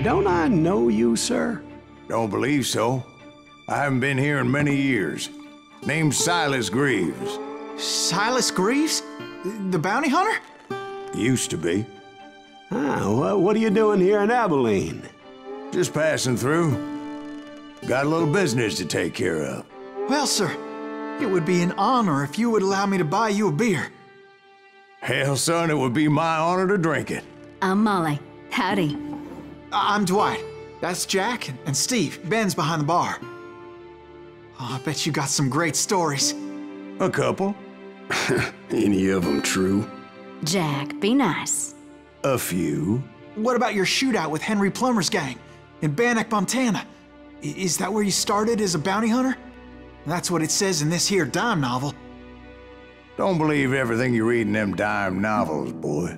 don't I know you, sir? Don't believe so. I haven't been here in many years. Name's Silas Greaves. Silas Greaves? The bounty hunter? Used to be. Well, what are you doing here in Abilene? Just passing through. Got a little business to take care of. Well, sir, it would be an honor if you would allow me to buy you a beer. Hell, son, it would be my honor to drink it. I'm Molly. Howdy. I'm Dwight. That's Jack and Steve. Ben's behind the bar. Oh, I bet you got some great stories. A couple. Any of them true? Jack, be nice. A few. What about your shootout with Henry Plummer's gang in Bannock, Montana? Is that where you started as a bounty hunter? That's what it says in this here dime novel. Don't believe everything you read in them dime novels, boy.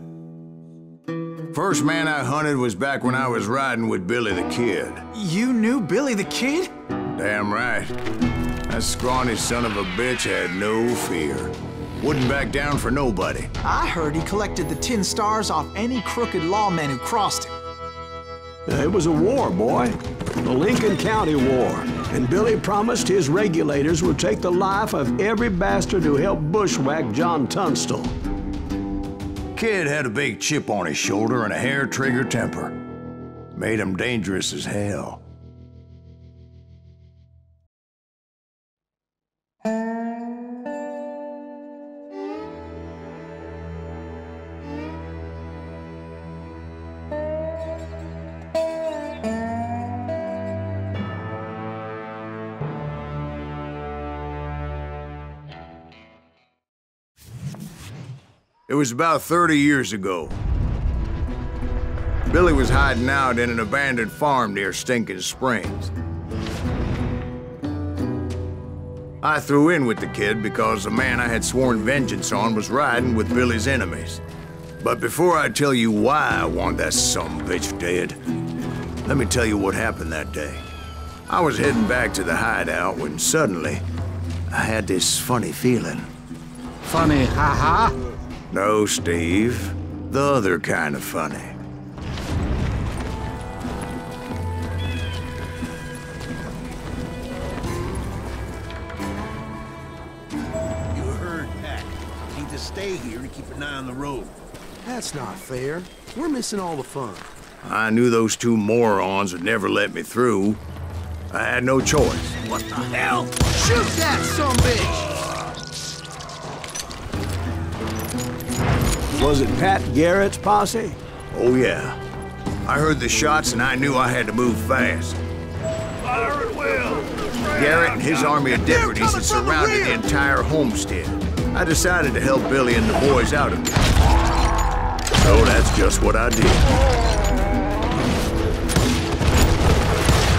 First man I hunted was back when I was riding with Billy the Kid. You knew Billy the Kid? Damn right. That scrawny son of a bitch had no fear. Wouldn't back down for nobody. I heard he collected the 10 stars off any crooked lawman who crossed him. It was a war, boy. The Lincoln County War. And Billy promised his regulators would take the life of every bastard who helped bushwhack John Tunstall. Kid had a big chip on his shoulder and a hair-trigger temper. Made him dangerous as hell. It was about 30 years ago. Billy was hiding out in an abandoned farm near Stinking Springs. I threw in with the kid because the man I had sworn vengeance on was riding with Billy's enemies. But before I tell you why I want that sumbitch dead, let me tell you what happened that day. I was heading back to the hideout when suddenly I had this funny feeling. Funny, ha-ha? No, Steve. The other kind of funny. You heard that. Need to stay here and keep an eye on the road. That's not fair. We're missing all the fun. I knew those two morons would never let me through. I had no choice. What the hell? Shoot that sumbitch! Was it Pat Garrett's posse? Oh, yeah. I heard the shots and I knew I had to move fast. Fire at will! Garret and his army of deputies had surrounded the entire homestead. I decided to help Billy and the boys out of it. So that's just what I did.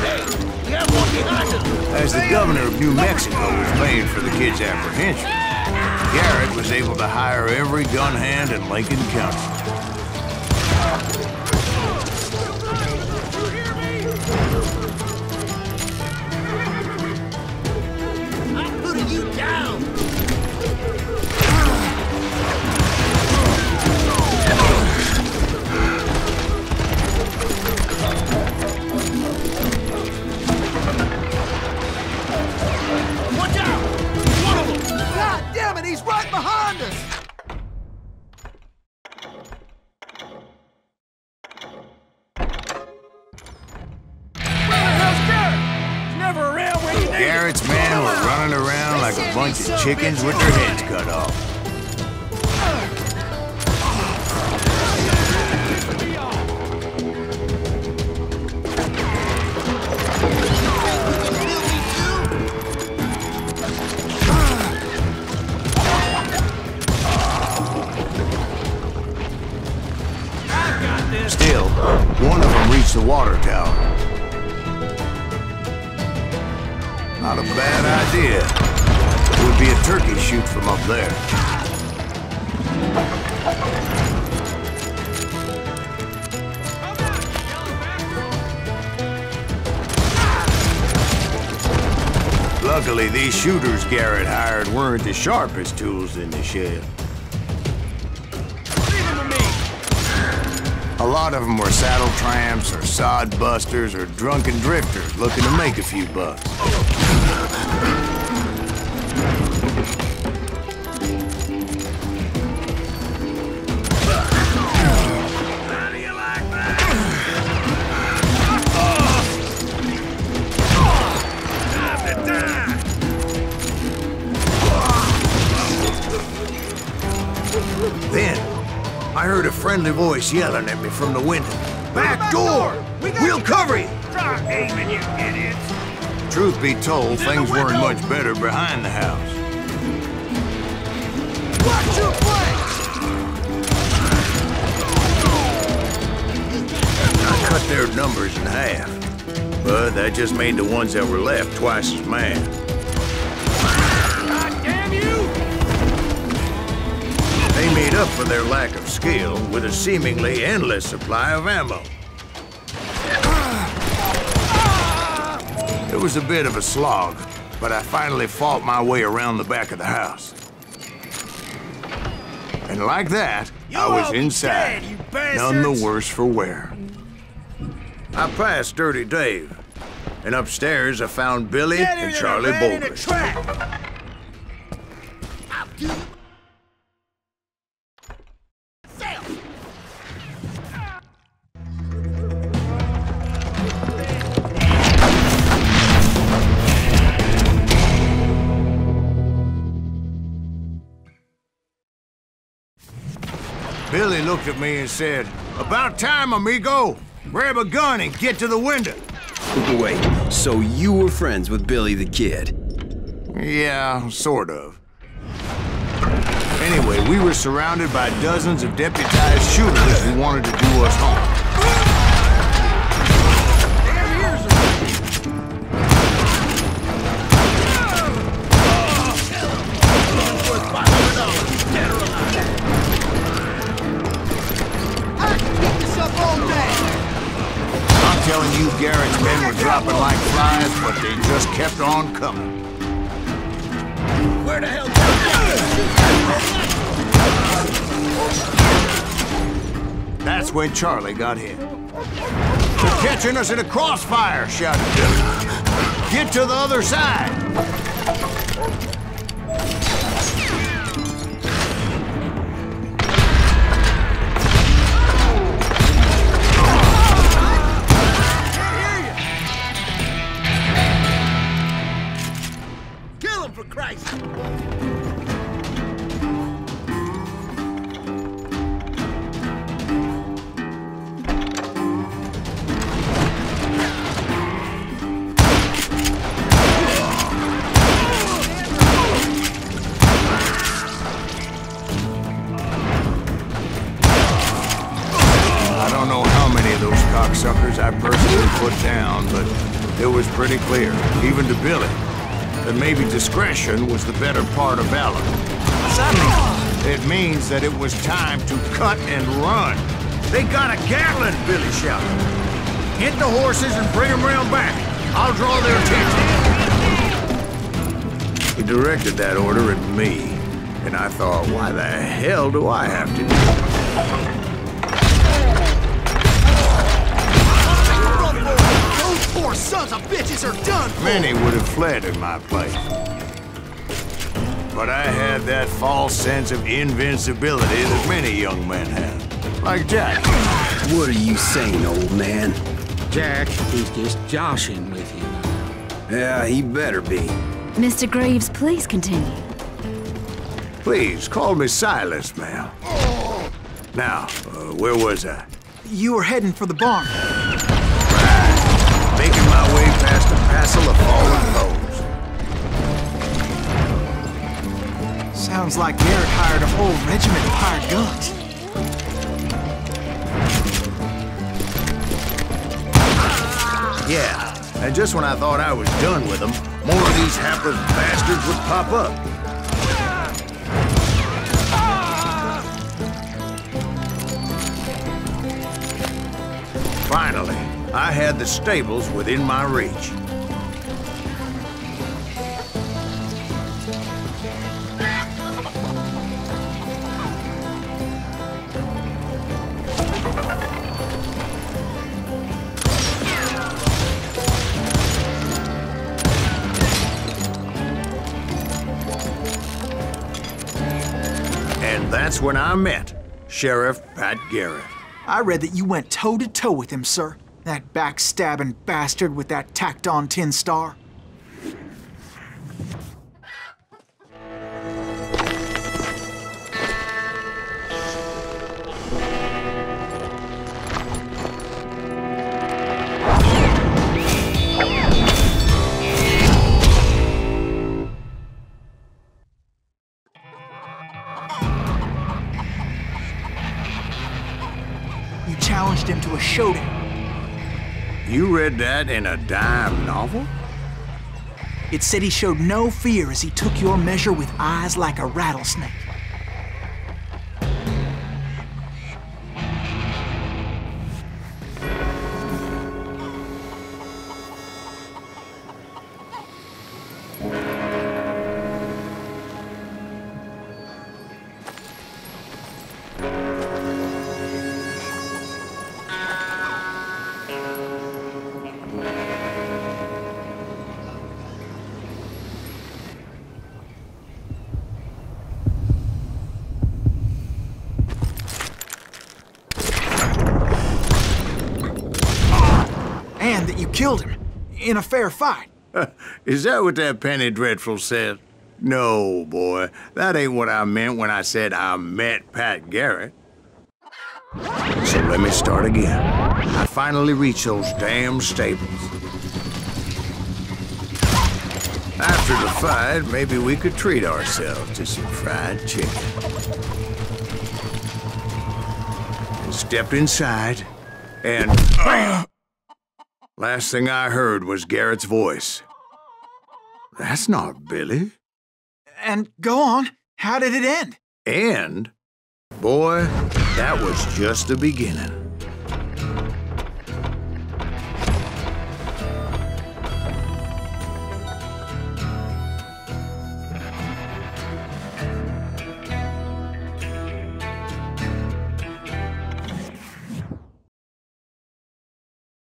Hey, we have one behind us! As the governor of New Mexico was paying for the kid's apprehension, Garret was able to hire every gun hand in Lincoln County. I'm putting you down! Watch out! One of them! God damn it, he's right behind us! Garrett's men were running around like a bunch of chickens with their heads cut off. Still, one of them reached the water tower. Not a bad idea. It would be a turkey shoot from up there. Luckily, these shooters Garret hired weren't the sharpest tools in the shed. A lot of them were saddle tramps or sod busters or drunken drifters looking to make a few bucks. Then, I heard a friendly voice yelling at me from the window. Back door! We'll cover you! Stop aiming, you idiots! Truth be told, things weren't much better behind the house. Watch your flank! I cut their numbers in half, but that just made the ones that were left twice as mad. God damn you! They made up for their lack of skill with a seemingly endless supply of ammo. It was a bit of a slog, but I finally fought my way around the back of the house. And like that, I was inside, none the worse for wear. I passed Dirty Dave, and upstairs I found Billy and Charlie Bolger. Billy looked at me and said, "About time, amigo. Grab a gun and get to the window." Wait, so you were friends with Billy the Kid? Yeah, sort of. Anyway, we were surrounded by dozens of deputized shooters who wanted to do us harm. I'm telling you, Garrett's men were dropping like flies, but they just kept on coming. Where the hell That's when Charlie got hit. "They're catching us in a crossfire," shouted Billy. "Get to the other side!" Kill him, for Christ's sake! Cocksuckers I personally put down, but it was pretty clear, even to Billy, that maybe discretion was the better part of valor. What's that mean? It means that it was time to cut and run. "They got a Gatling!" Billy shouted. "Get the horses and bring them round back. I'll draw their attention." He directed that order at me, and I thought, why the hell do I have to do it? Poor sons of bitches are done for. Many would have fled in my place. But I had that false sense of invincibility that many young men have. Like Jack. What are you saying, old man? Jack, he's just joshing with you. Yeah, he better be. Mr. Greaves, please continue. Please, call me Silas, ma'am. Now, where was I? You were heading for the barn. Making my way past a passel of fallen foes. Sounds like Garret hired a whole regiment of hired guns. Yeah, and just when I thought I was done with them, more of these hapless bastards would pop up. Finally, I had the stables within my reach. that's when I met Sheriff Pat Garret. I read that you went toe-to-toe with him, sir. That backstabbing bastard with that tacked-on tin star. You challenged him to a showdown. You read that in a dime novel? It said he showed no fear as he took your measure with eyes like a rattlesnake. And that you killed him in a fair fight. Is that what that Penny Dreadful said? No, boy. That ain't what I meant when I said I met Pat Garret. So let me start again. I finally reached those damn stables. After the fight, maybe we could treat ourselves to some fried chicken. I stepped inside, and last thing I heard was Garrett's voice. That's not Billy. And go on, how did it end? And, boy, that was just the beginning.